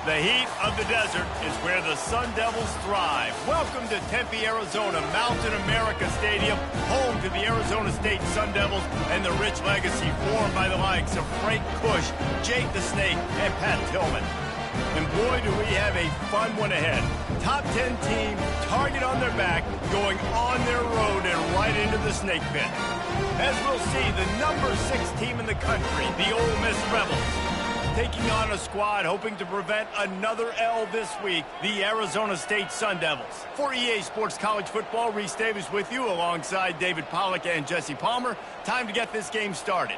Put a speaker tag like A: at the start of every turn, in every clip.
A: The heat of the desert is where the Sun Devils thrive. Welcome to Tempe, Arizona, Mountain America Stadium, home to the Arizona State Sun Devils and the rich legacy formed by the likes of Frank Kush, Jake the Snake, and Pat Tillman. And boy, do we have a fun one ahead. Top 10 team, target on their back, going on their road and right into the snake pit. As we'll see, the number 6 team in the country, the Ole Miss Rebels, taking on a squad hoping to prevent another L this week, the Arizona State Sun Devils. For EA Sports College Football, Reese Davis with you alongside David Pollack and Jesse Palmer. Time to get this game started.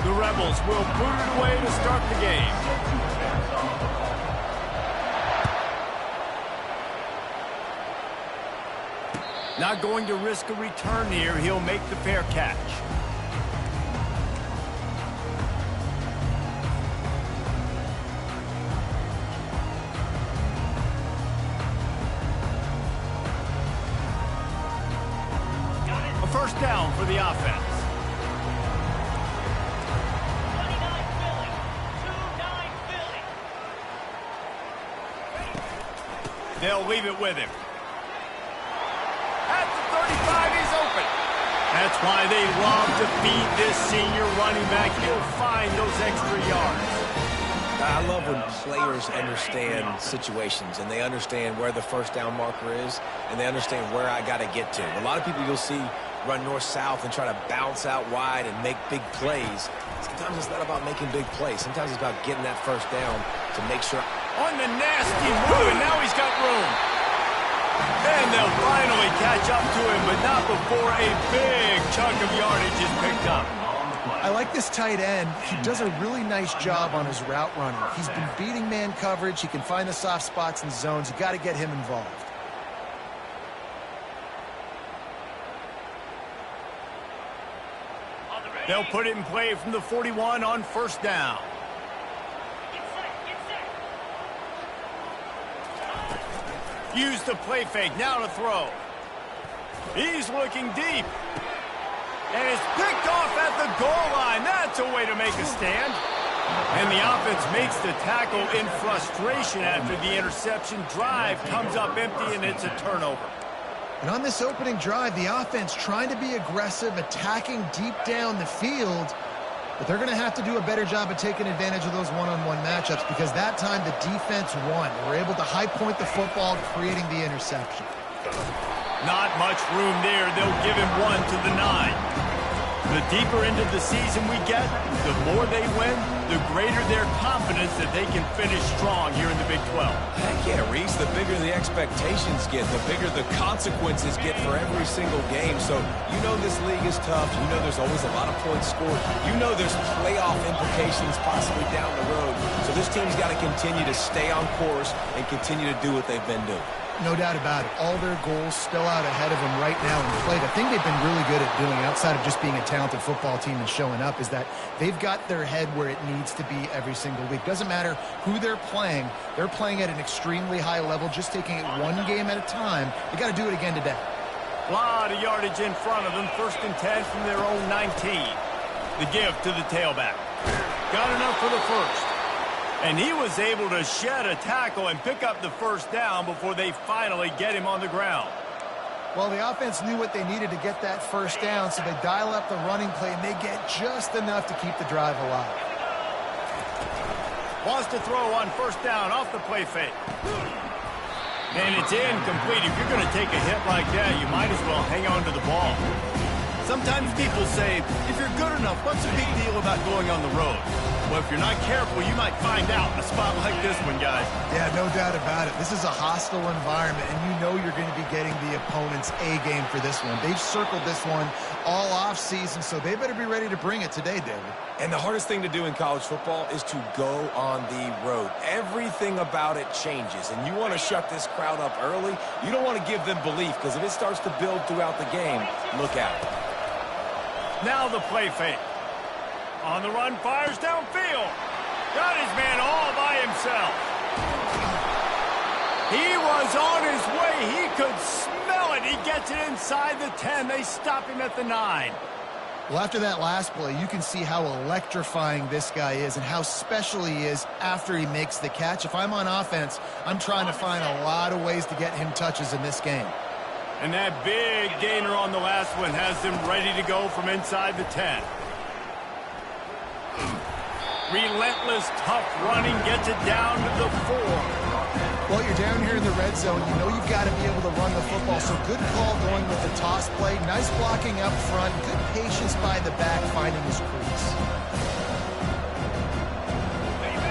A: The Rebels will boot it away to start the game. Not going to risk a return here. He'll make the fair catch. A first down for the offense. They'll leave it with him. At the 35, he's open. That's why they love to feed this senior running back. He'll find those extra yards.
B: I love when players understand situations and they understand where the first down marker is and they understand where I got to get to. A lot of people you'll see run north-south and try to bounce out wide and make big plays. Sometimes it's not about making big plays. Sometimes it's about getting that first down to make sure.
A: On the nasty move, and now he's got room. And they'll finally catch up to him, but not before a big chunk of yardage is picked up.
C: I like this tight end. He does a really nice job on his route running. He's been beating man coverage. He can find the soft spots and zones. You got to get him involved.
A: They'll put it in play from the 41 on first down. Use the play fake, now to throw. He's looking deep. And it's picked off at the goal line. That's a way to make a stand. And the offense makes the tackle in frustration after the interception. Drive comes up empty, and it's a turnover.
C: And on this opening drive, the offense trying to be aggressive, attacking deep down the field. But they're going to have to do a better job of taking advantage of those one-on-one matchups because that time the defense won. They were able to high point the football, creating the interception.
A: Not much room there. They'll give him one to the 9. The deeper into the season we get, the more they win, the greater their confidence that they can finish strong here in the Big 12.
B: Heck yeah, Reese, the bigger the expectations get, the bigger the consequences get for every single game. So you know this league is tough. You know there's always a lot of points scored. You know there's playoff implications possibly down the road. So this team's got to continue to stay on course and continue to do what they've been doing.
C: No doubt about it. All their goals still out ahead of them right now in play. The thing they've been really good at doing, outside of just being a talented football team and showing up, is that they've got their head where it needs to be every single week. Doesn't matter who they're playing at an extremely high level, just taking it one game at a time. They got to do it again today.
A: A lot of yardage in front of them. First and 10 from their own 19. The give to the tailback. Got enough for the first. And he was able to shed a tackle and pick up the first down before they finally get him on the ground.
C: Well, the offense knew what they needed to get that first down, so they dial up the running play, and they get just enough to keep the drive alive.
A: Wants to throw on first down off the play fake. And it's incomplete. If you're going to take a hit like that, you might as well hang on to the ball. Sometimes people say, if you're good enough, what's the big deal about going on the road? Well, if you're not careful, you might find out in a spot like this one, guys.
C: Yeah, no doubt about it. This is a hostile environment, and you know you're going to be getting the opponent's A game for this one. They've circled this one all off season, so they better be ready to bring it today, David.
B: And the hardest thing to do in college football is to go on the road. Everything about it changes, and you want to shut this crowd up early. You don't want to give them belief, because if it starts to build throughout the game, look out.
A: Now the play fake. On the run, fires downfield. Got his man all by himself. He was on his way. He could smell it. He gets it inside the 10. They stop him at the 9.
C: Well, after that last play, you can see how electrifying this guy is and how special he is after he makes the catch. If I'm on offense, I'm trying to find a lot of ways to get him touches in this game.
A: And that big gainer on the last one has them ready to go from inside the 10. Relentless, tough running gets it down to the 4.
C: Well, you're down here in the red zone. You know you've got to be able to run the football. So good call going with the toss play. Nice blocking up front. Good patience by the back finding his crease.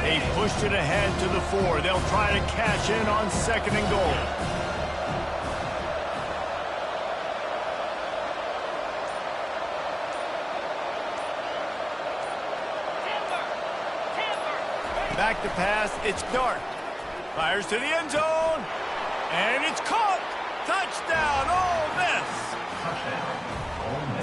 A: They pushed it ahead to the 4. They'll try to cash in on 2nd and goal. Back to pass. It's Dart. Fires to the end zone. And it's caught. Touchdown, Ole Miss.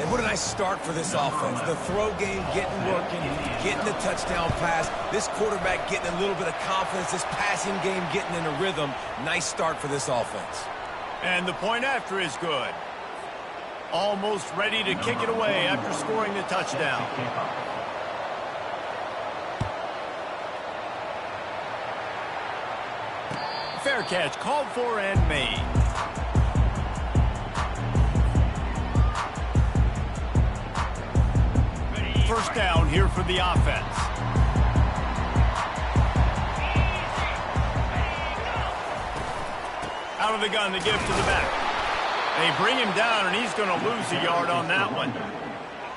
B: And what a nice start for this offense. The throw game getting working, getting the touchdown pass. This quarterback getting a little bit of confidence. This passing game getting in a rhythm. Nice start for this offense.
A: And the point after is good. Almost ready to kick it away after scoring the touchdown. Fair catch called for and made. First down here for the offense. Out of the gun, the give to the back. They bring him down, and he's going to lose a yard on that one.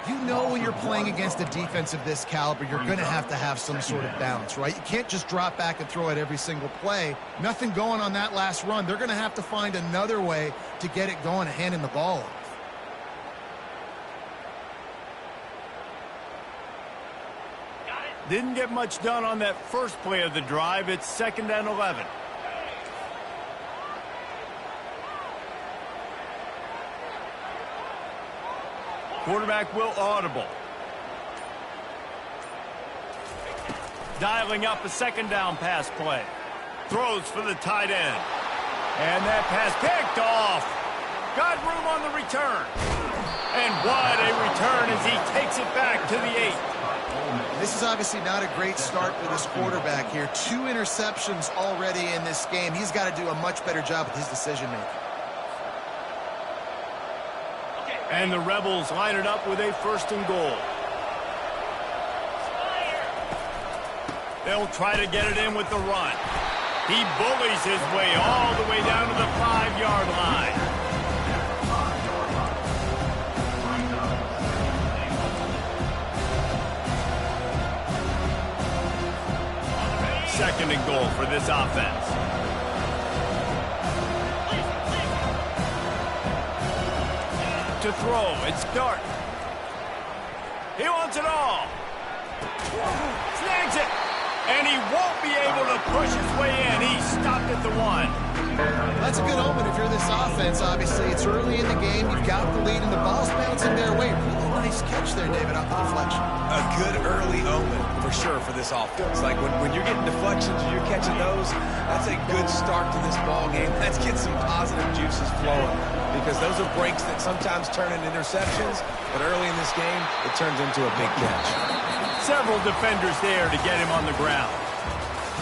C: You know when you're playing against a defense of this caliber, you're going to have some sort of balance, right? You can't just drop back and throw it every single play. Nothing going on that last run. They're going to have to find another way to get it going and handing the ball off.
A: Didn't get much done on that first play of the drive. It's 2nd and 11. Quarterback will audible. Dialing up a 2nd down pass play. Throws for the tight end. And that pass picked off. Got room on the return. And what a return as he takes it back to the 8.
C: This is obviously not a great start for this quarterback here. 2 interceptions already in this game. He's got to do a much better job with his decision-making.
A: And the Rebels line it up with a 1st and goal. They'll try to get it in with the run. He bullies his way all the way down to the 5-yard line. Second and goal for this offense. To throw, it's Dart. He wants it all. Snags it. And he won't be able to push his way in. He stopped at the 1.
C: That's a good omen if you're this offense, obviously. It's early in the game. You've got the lead, and the ball's bouncing their way. Really nice catch there, David, off the deflection.
B: A good early omen, for sure, for this offense. Like, when you're getting deflections and you're catching those, that's a good start to this ball game. Let's get some positive juices flowing, because those are breaks that sometimes turn into interceptions, but early in this game, it turns into a big catch.
A: Several defenders there to get him on the ground.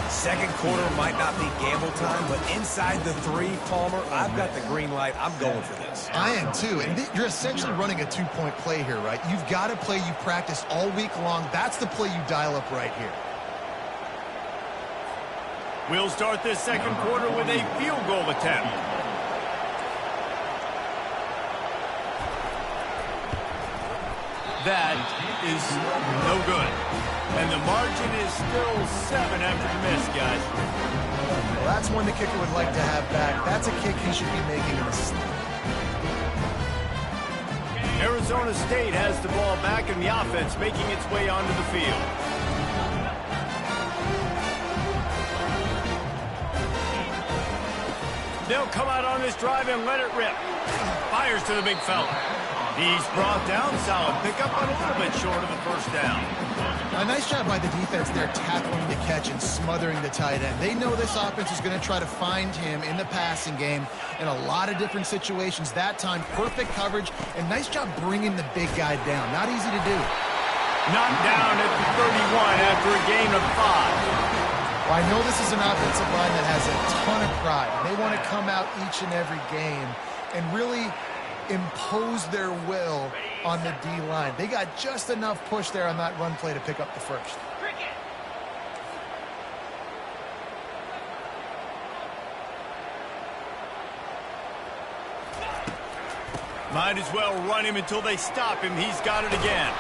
B: Second quarter might not be gamble time, but inside the 3, Palmer, I've got the green light. I'm going for this.
C: I am too, and you're essentially running a 2-point play here, right? You've got a play you practice all week long. That's the play you dial up right here.
A: We'll start this second quarter with a field goal attempt. That is no good. And the margin is still 7 after the miss, guys.
C: Well, that's one the kicker would like to have back. That's a kick he should be making in a sleep.
A: Arizona State has the ball back and the offense making its way onto the field. They'll come out on this drive and let it rip. Fires to the big fella. He's brought down solid. Pick up a little bit short of the first down.
C: A nice job by the defense there tackling the catch and smothering the tight end. They know this offense is going to try to find him in the passing game in a lot of different situations. That time, perfect coverage, and nice job bringing the big guy down. Not easy to do.
A: Knocked down at the 31 after a gain of 5.
C: Well, I know this is an offensive line that has a ton of pride. They want to come out each and every game and really impose their will on the D-line. They got just enough push there on that run play to pick up the first.
A: Might as well run him until they stop him. He's got it again.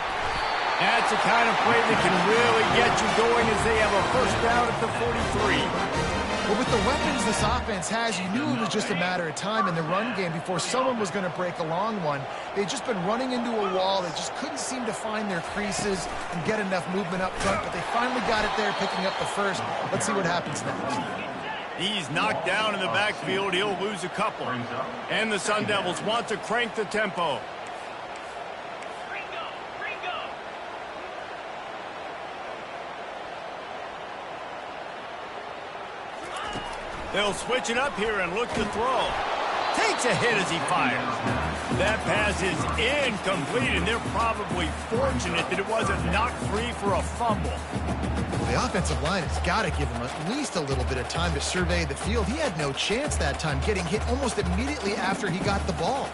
A: That's the kind of play that can really get you going as they have a first down at the 43.
C: Well, with the weapons this offense has, you knew it was just a matter of time in the run game before someone was going to break a long one. They'd just been running into a wall. They just couldn't seem to find their creases and get enough movement up front, but they finally got it there, picking up the first. Let's see what happens next.
A: He's knocked down in the backfield. He'll lose a couple. And the Sun Devils want to crank the tempo. They'll switch it up here and look to throw. Takes a hit as he fires. That pass is incomplete, and they're probably fortunate that it wasn't knocked free for a fumble.
C: The offensive line has got to give him at least a little bit of time to survey the field. He had no chance that time, getting hit almost immediately after he got the ball.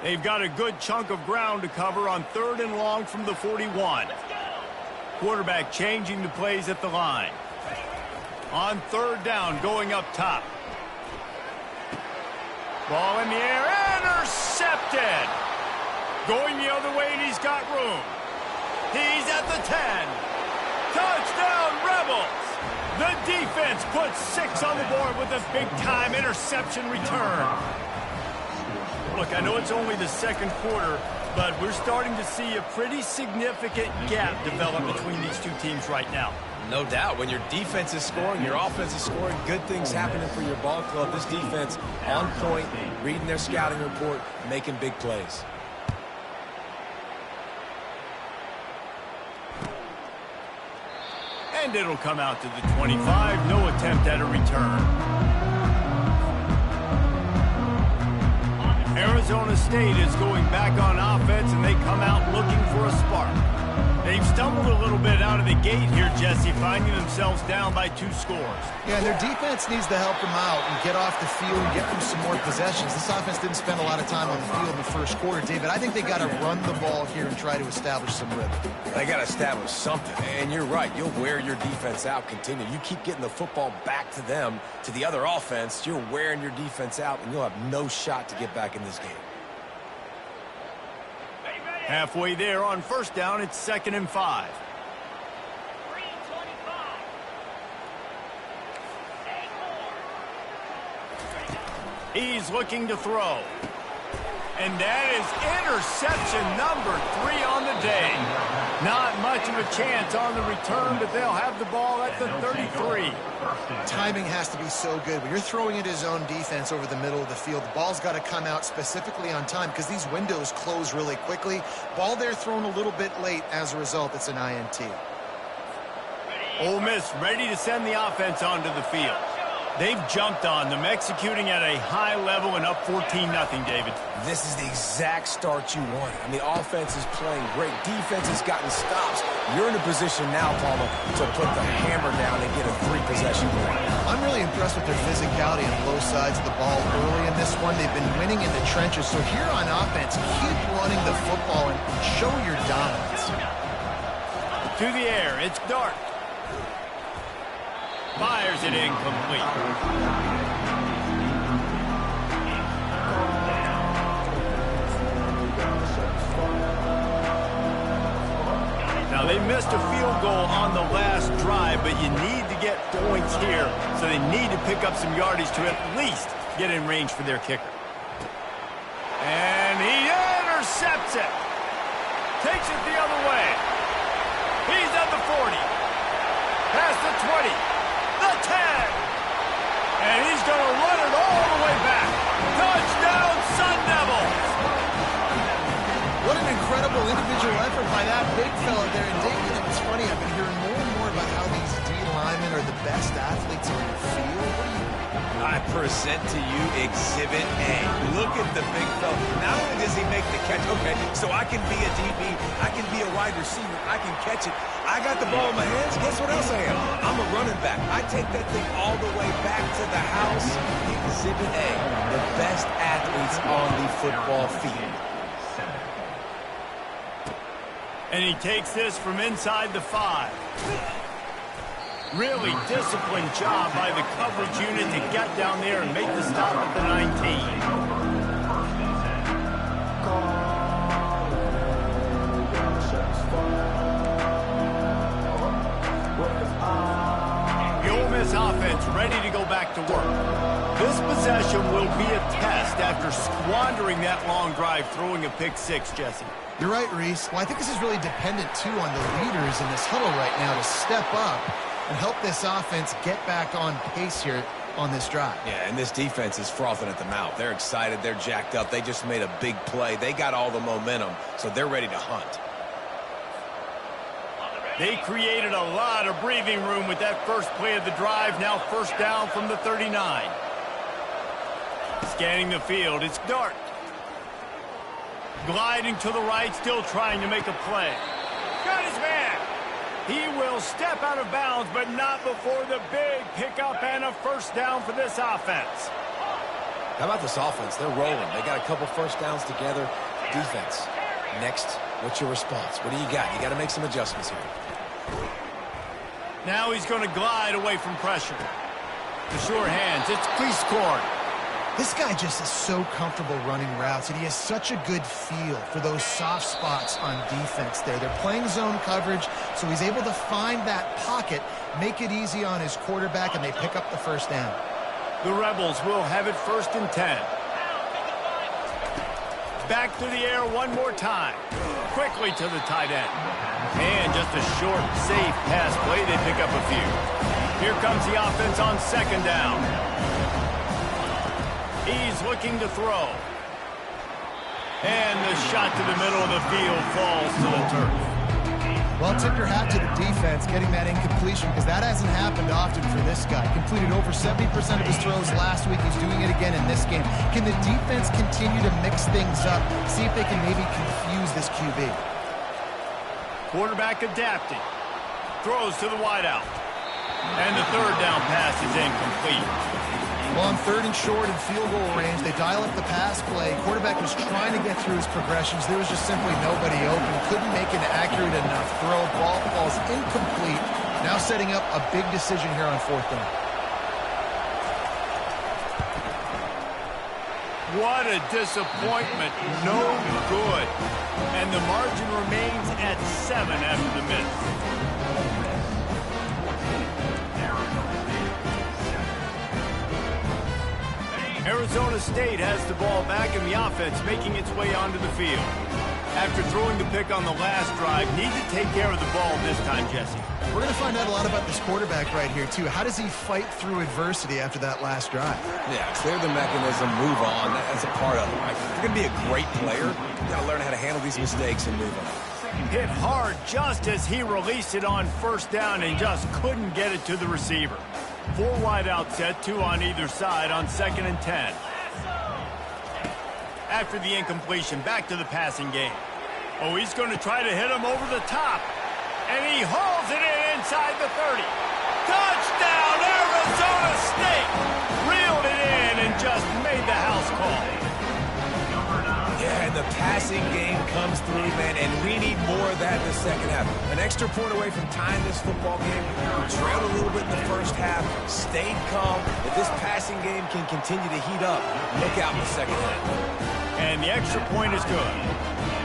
A: They've got a good chunk of ground to cover on 3rd and long from the 41. Quarterback changing the plays at the line. On 3rd down, going up top. Ball in the air, intercepted. Going the other way, and he's got room. He's at the 10. Touchdown, Rebels. The defense puts 6 on the board with a big-time interception return. Look, I know it's only the second quarter, but we're starting to see a pretty significant gap develop between these two teams right now.
B: No doubt. When your defense is scoring, your offense is scoring, good things happening for your ball club. This defense on point, reading their scouting report, making big plays.
A: And it'll come out to the 25. No attempt at a return. Arizona State is going back on offense, and they come out looking for a spark. They've stumbled a little bit out of the gate here, Jesse, finding themselves down by 2 scores.
C: Yeah, their defense needs to help them out and get off the field and get them some more possessions. This offense didn't spend a lot of time on the field in the first quarter, David. I think they got to run the ball here and try to establish some rhythm.
B: They got to establish something, and you're right. You'll wear your defense out, continue. You keep getting the football back to them, to the other offense, you're wearing your defense out, and you'll have no shot to get back in this game.
A: Halfway there on 1st down, it's 2nd and 5. He's looking to throw. And that is interception number 3 on the day. Not much of a chance on the return, but they'll have the ball at the 33.
C: Timing has to be so good. When you're throwing at his own defense over the middle of the field, the ball's got to come out specifically on time because these windows close really quickly. Ball there thrown a little bit late. As a result, it's an INT.
A: Ole Miss ready to send the offense onto the field. They've jumped on them, executing at a high level and up 14-0, David.
B: This is the exact start you want. I mean, offense is playing great. Defense has gotten stops. You're in a position now, Palmer, to put the hammer down and get a 3-possession game.
C: I'm really impressed with their physicality on both sides of the ball early in this one. They've been winning in the trenches. So here on offense, keep running the football and show your dominance.
A: To the air, it's Dart. Fires it incomplete. Now, they missed a field goal on the last drive, but you need to get points here, so they need to pick up some yardage to at least get in range for their kicker. And he intercepts it. Takes it the other way. He's at the 40. Past the 20. The 10. And he's going to run it all the way back. Touchdown, Sun Devils!
C: What an incredible individual effort by that big fella there. And David, it's funny, I've been hearing more and more about how these D linemen are the best athletes on the field. What do you
B: I present to you Exhibit A. Look at the big fella. Not only does he make the catch, okay, so I can be a DB, I can be a wide receiver, I can catch it. I got the ball in my hands. Guess what else I am? I'm a running back. I take that thing all the way back to the house. Exhibit A, the best athletes on the football field.
A: And he takes this from inside the 5. Really disciplined job by the coverage unit to get down there and make the stop at the 19. The Ole Miss offense ready to go back to work. This possession will be a test after squandering that long drive, throwing a pick 6, Jesse.
C: You're right, Reese. Well, I think this is really dependent, too, on the leaders in this huddle right now to step up and help this offense get back on pace here on this drive.
B: Yeah, and this defense is frothing at the mouth. They're excited. They're jacked up. They just made a big play. They got all the momentum, so they're ready to hunt.
A: They created a lot of breathing room with that first play of the drive. Now first down from the 39. Scanning the field, it's Dart. Gliding to the right, still trying to make a play. Got his man. He will step out of bounds, but not before the big pickup and a first down for this offense.
B: How about this offense? They're rolling. They got a couple first downs together. Defense. Next, what's your response? What do you got? You got to make some adjustments here.
A: Now he's going to glide away from pressure. The sure hands, it's Cleescorn.
C: This guy just is so comfortable running routes, and he has such a good feel for those soft spots on defense there. They're playing zone coverage, so he's able to find that pocket, make it easy on his quarterback, and they pick up the first down.
A: The Rebels will have it first and 10. Back to the air one more time. Quickly to the tight end. And just a short, safe pass play. They pick up a few. Here comes the offense on second down. He's looking to throw. And the shot to the middle of the field falls to the turf.
C: Well, tip your hat to the defense getting that incompletion, because that hasn't happened often for this guy. Completed over 70% of his throws last week. He's doing it again in this game. Can the defense continue to mix things up, see if they can maybe confuse this QB?
A: Quarterback adapting. Throws to the wideout. And the third down pass is incomplete.
C: Well, on third and short and field goal range, they dial up the pass play. Quarterback was trying to get through his progressions. There was just simply nobody open. Couldn't make an accurate enough throw. Ball falls incomplete. Now setting up a big decision here on fourth down.
A: What a disappointment. No good. And the margin remains at 7 after the miss. Arizona State has the ball back, and the offense making its way onto the field. After throwing the pick on the last drive, need to take care of the ball this time, Jesse.
C: We're going to find out a lot about this quarterback right here, too. How does he fight through adversity after that last drive?
B: Yeah, clear the mechanism, move on. That's a part of it, right? If you're going to be a great player, you got to learn how to handle these mistakes and move on.
A: Hit hard just as he released it on first down and just couldn't get it to the receiver. 4 wide out set, 2 on either side on second and 10. After the incompletion, back to the passing game. Oh, he's going to try to hit him over the top. And he hauls it in inside the 30. Touchdown, Arizona State! Reeled it in and just made the house call.
B: Yeah, and the passing game comes through, man, and we need more of that in the second half. An extra point away from tying this football game. We trailed a little bit in the first half, stayed calm. If this passing game can continue to heat up, look out in the second half.
A: And the extra point is good.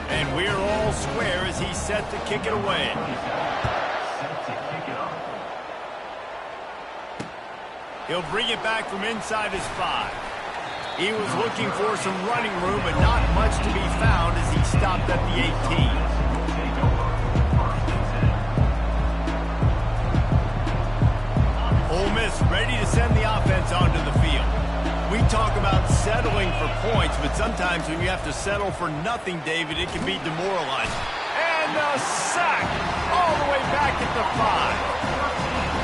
A: And we're all square as he's set to kick it away. He'll bring it back from inside his 5. He was looking for some running room, but not much to be found as he stopped at the 18. Ole Miss ready to send the offense onto the field. We talk about settling for points, but sometimes when you have to settle for nothing, David, it can be demoralizing. And a sack all the way back at the 5.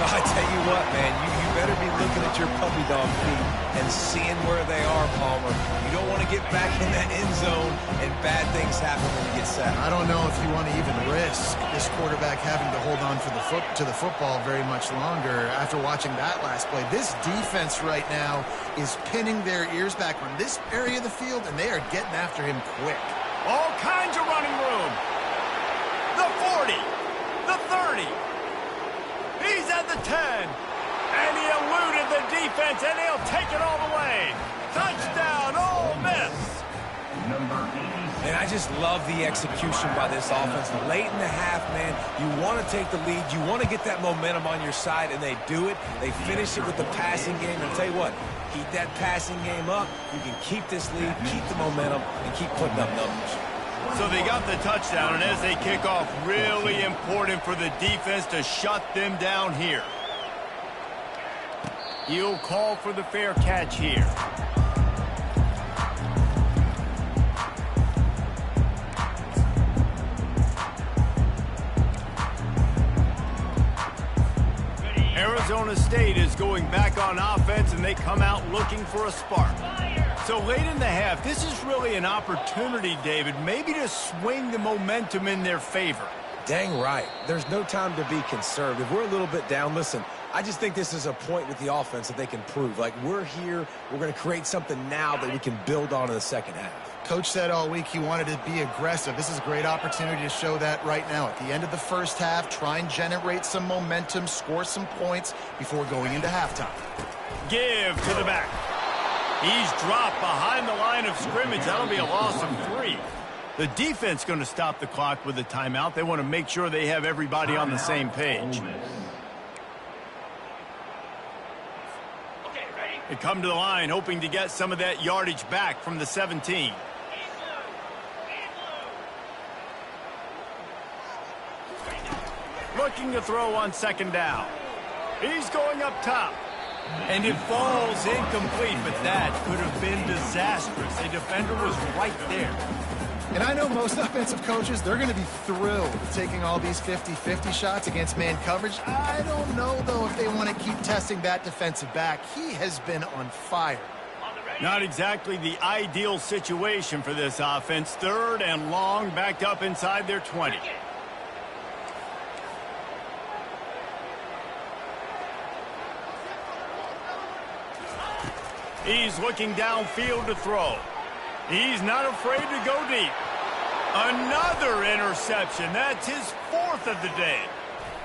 B: I tell you what, man, you better be looking at your puppy dog feet and seeing where they are, Palmer. You don't want to get back in that end zone and bad things happen when you get sacked.
C: I don't know if you want to even risk this quarterback having to hold on to the football very much longer after watching that last play. This defense right now is pinning their ears back on this area of the field, and they are getting after him quick.
A: All kinds of running room. The 40, the 30. He's at the 10, and he eluded the defense, and he'll take it all the way. Touchdown, Ole Miss.
B: And I just love the execution by this offense. Late in the half, man, you want to take the lead. You want to get that momentum on your side, and they do it. They finish it with the passing game. And I'll tell you what, keep that passing game up. You can keep this lead, keep the momentum, and keep putting up numbers.
A: So they got the touchdown, and as they kick off, really important for the defense to shut them down here. He'll call for the fair catch here. Arizona State is going back on offense, and they come out looking for a spark. So late in the half, this is really an opportunity, David, maybe to swing the momentum in their favor.
B: Dang right. There's no time to be conservative. We're a little bit down. Listen, I just think this is a point with the offense that they can prove. Like, we're here, we're going to create something now that we can build on in the second half.
C: Coach said all week he wanted to be aggressive. This is a great opportunity to show that right now. At the end of the first half, try and generate some momentum, score some points before going into halftime.
A: Give to the back. He's dropped behind the line of scrimmage. That'll be a loss of 3. The defense going to stop the clock with a timeout. They want to make sure they have everybody on the same page. They come to the line hoping to get some of that yardage back from the 17. Looking to throw on second down. He's going up top. And it falls incomplete, but that could have been disastrous. A defender was right there.
C: And I know most offensive coaches, they're going to be thrilled taking all these 50-50 shots against man coverage. I don't know, though, if they want to keep testing that defensive back. He has been on fire.
A: Not exactly the ideal situation for this offense. 3rd and long, backed up inside their 20. He's looking downfield to throw. He's not afraid to go deep. Another interception. That's his 4th of the day.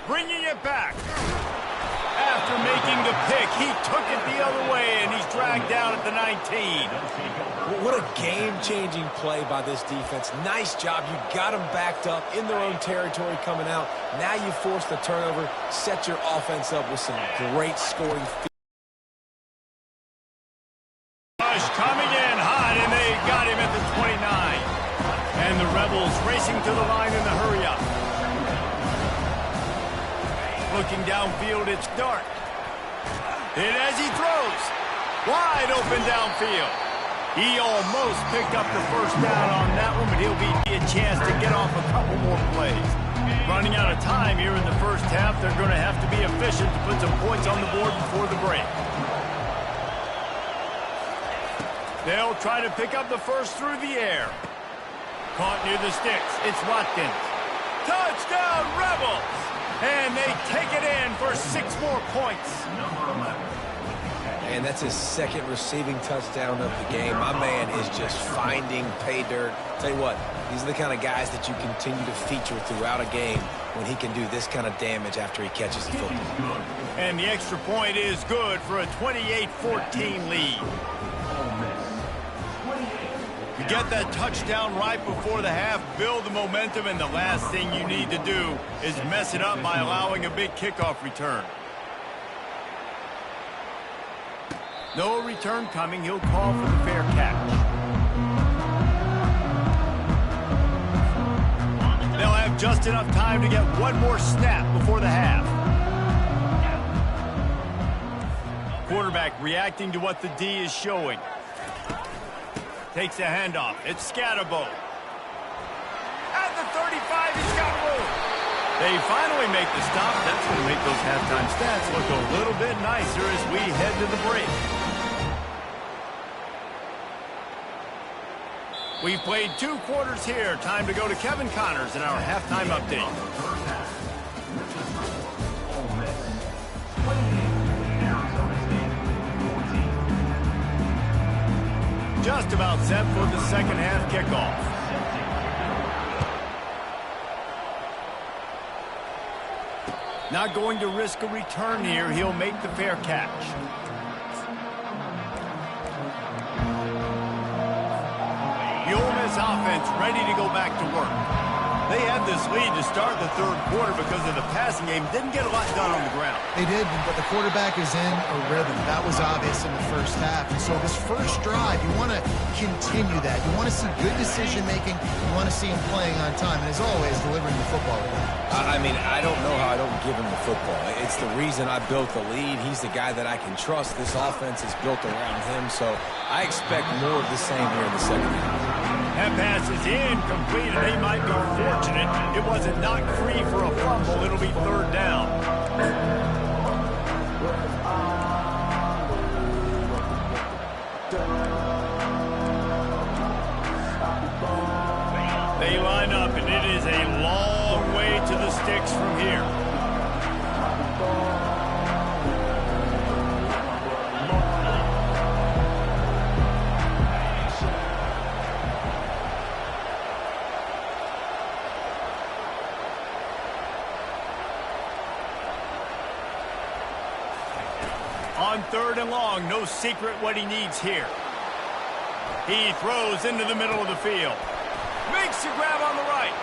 A: Bringing it back. After making the pick, he took it the other way, and he's dragged down at the 19.
B: What a game-changing play by this defense. Nice job. You got them backed up in their own territory coming out. Now you force the turnover, set your offense up with some great scoring.
A: Coming in hot, and they got him at the 29. And the Rebels racing to the line in the hurry-up. Looking downfield, it's Dark. And as he throws, wide open downfield. He almost picked up the first down on that one, but he'll be a chance to get off a couple more plays. Running out of time here in the first half, they're going to have to be efficient to put some points on the board before the break. They'll try to pick up the first through the air. Caught near the sticks. It's Watkins. Touchdown, Rebels! And they take it in for 6 more points.
B: And that's his 2nd receiving touchdown of the game. My man is just finding pay dirt. Tell you what, these are the kind of guys that you continue to feature throughout a game when he can do this kind of damage after he catches the football.
A: And the extra point is good for a 28-14 lead. You get that touchdown right before the half, build the momentum, and the last thing you need to do is mess it up by allowing a big kickoff return. No return coming. He'll call for the fair catch. They'll have just enough time to get one more snap before the half. quarterback reacting to what the D is showing. Takes a handoff. It's Scatterbo. At the 35, he's got room. They finally make the stop. That's going to make those halftime stats look a little bit nicer as we head to the break. We've played 2 quarters here. Time to go to Kevin Connors in our halftime update.
D: Ole Miss, 28, Arizona State, 14.
A: Just about set for the second half kickoff. Not going to risk a return here. He'll make the fair catch. The Ole Miss offense ready to go back to work. They had this lead to start the third quarter because of the passing game. Didn't get a lot done on the ground.
C: They did, but the quarterback is in a rhythm. That was obvious in the first half. And so this first drive, you want to continue that. You want to see good decision-making. You want to see him playing on time. And as always, delivering the football.
B: I mean, I don't know how I don't give him the football. It's the reason I built the lead. He's the guy that I can trust. This offense is built around him, so I expect more of the same here in the second half.
A: That pass is incomplete, and they might be fortunate it wasn't knocked free for a fumble. It'll be third down. They line up, and it is a long way to the sticks from here. On third and long, no secret what he needs here. He throws into the middle of the field. Makes the grab on the right.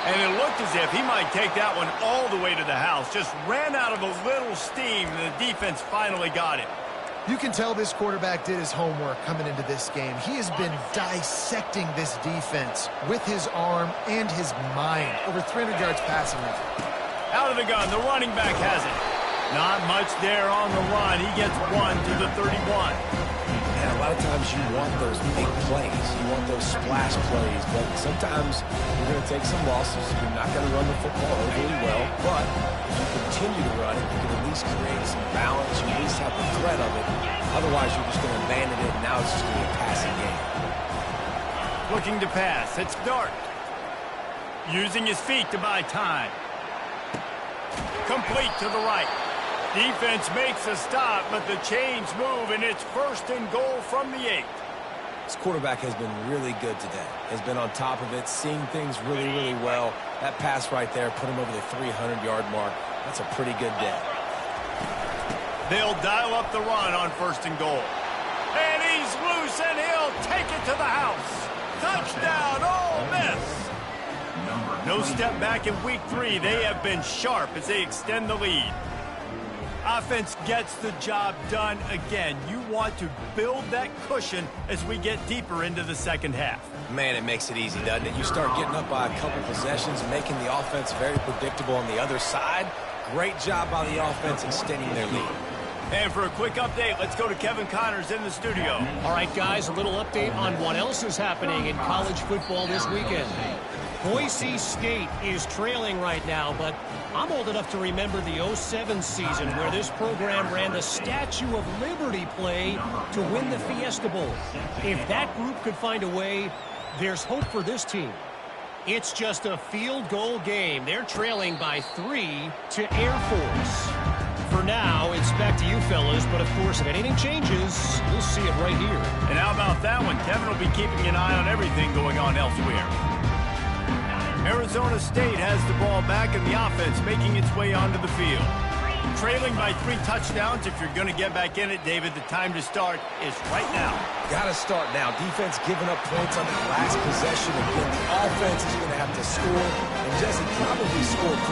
A: And it looked as if he might take that one all the way to the house. Just ran out of a little steam, and the defense finally got him.
C: You can tell this quarterback did his homework coming into this game. He has been dissecting this defense with his arm and his mind. Over 300 yards passing now.
A: Out of the gun, the running back has it. Not much there on the run. He gets 1 to the 31.
B: And a lot of times you want those big plays. You want those splash plays. But sometimes you're going to take some losses. You're not going to run the football overly well. But if you continue to run it, you can at least create some balance. You at least have the threat of it. Otherwise, you're just going to abandon it, and now it's just going to be a passing game.
A: Looking to pass. It's Dart. Using his feet to buy time. Complete to the right. Defense makes a stop, but the chains move, and it's first and goal from the 8.
B: This quarterback has been really good today. Has been on top of it, seeing things really, really well. That pass right there put him over the 300-yard mark. That's a pretty good day.
A: They'll dial up the run on first and goal. And he's loose, and he'll take it to the house. Touchdown, Ole Miss. No step back in week 3. They have been sharp as they extend the lead. Offense gets the job done again. You want to build that cushion as we get deeper into the second half.
B: Man, it makes it easy, doesn't it? You start getting up by a couple possessions, making the offense very predictable on the other side. Great job by the offense extending their lead.
A: And for a quick update, let's go to Kevin Connors in the studio.
E: All right, guys, a little update on what else is happening in college football this weekend. Boise State is trailing right now, but I'm old enough to remember the 07 season where this program ran the Statue of Liberty play to win the Fiesta Bowl. If that group could find a way, there's hope for this team. It's just a field goal game. They're trailing by 3 to Air Force. For now, it's back to you fellas, but of course, if anything changes, you'll see it right here.
A: And how about that one? Kevin will be keeping an eye on everything going on elsewhere. Arizona State has the ball back and the offense making its way onto the field. Trailing by 3 touchdowns. If you're going to get back in it, David, the time to start is right now.
B: Got to start now. Defense giving up points on that last possession. Again, the offense is going to have to score, and Jesse probably scored pretty